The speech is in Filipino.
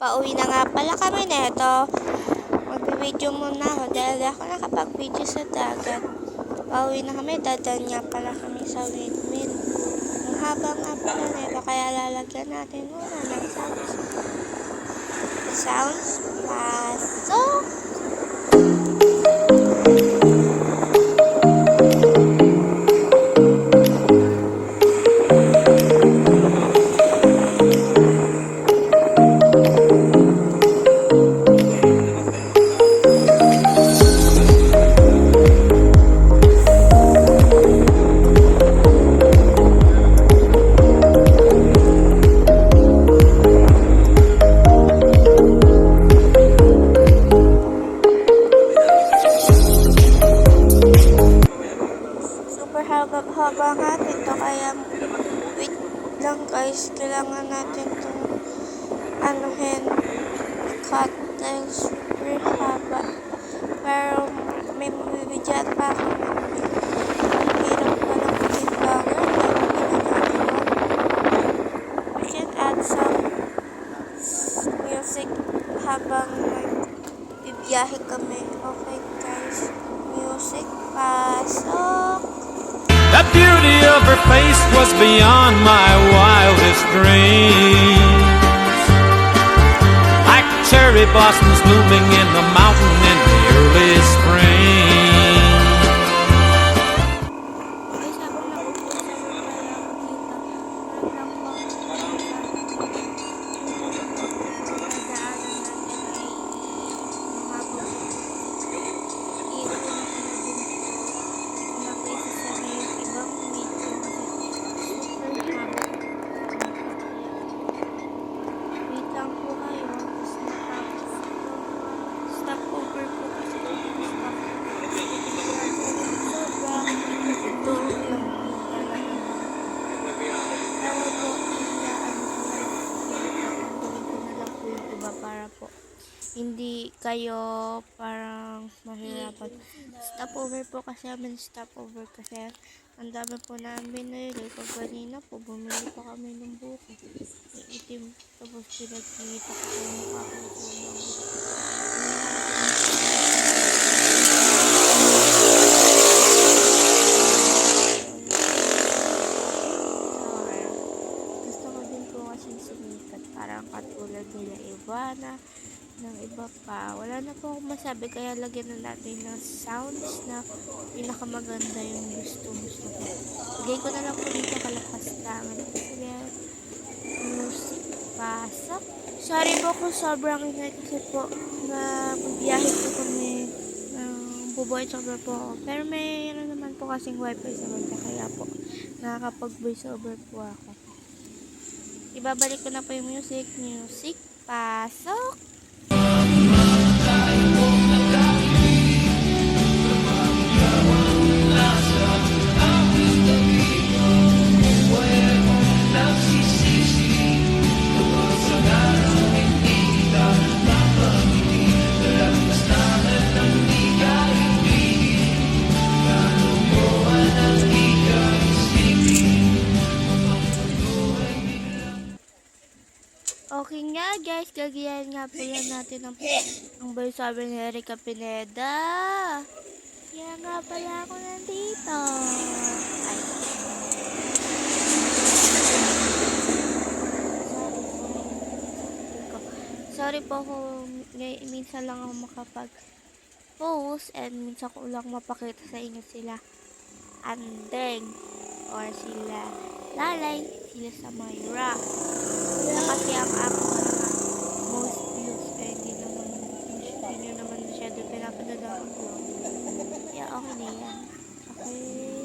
Pauwi na nga pala kami neto. Mag-video muna ako dahil ako nakapag-video sa dagat. Pauwi na kami, dadan nga pala kami sa windmill. Ang haba nga pala neto, kaya lalagyan natin muna ng sounds. Sounds, pasok! Haba nga ito, kaya wait lang guys, kailangan natin itong cut dahil super haba, pero may mabibigyan pa ako ng hirap pa lang pinbanger, we can add some music habang bibiyahe kami. Okay guys, music, pasok! The beauty of her face was beyond my wildest dreams. Like cherry blossoms blooming in the mountain in the early spring. Hindi kayo parang mahirapan. Stopover po kasi ang dami po namin binili. Pag kanina po, bumili pa kami ng buko. Yung itim, tapos pinagkita ko sa mukha ko. Gusto ko din po kasi sumikat, parang katulad nila Ivana, ng iba pa. Wala na po akong masabi, kaya lagyan na natin ng sounds na pinakamaganda yung gusto ko. Lagay ko na lang po dito kalapastangan. Kaya music, pasok. Sorry po kung sobrang ingay kasi po na bibiyahe po kami ng buboy tsaka po ako. Pero may naman po kasing wifi sa banda, kaya po nakakapag-voice over po ako. Ibabalik ko na po yung music, pasok! Okay nga guys, gagayahin nga pala natin ang voice over ni Erica Pineda. Kaya nga pala ako nandito. Ay. Sorry po kung minsan lang ako makapag-post and minsan ko lang mapakita sa inyo sila Andeng or sila Lalay, sila Samira. Sila kasi ang ako most views kaya hindi nyo naman masyado pinapanood ang vlog. Kaya okay na yan. Okay.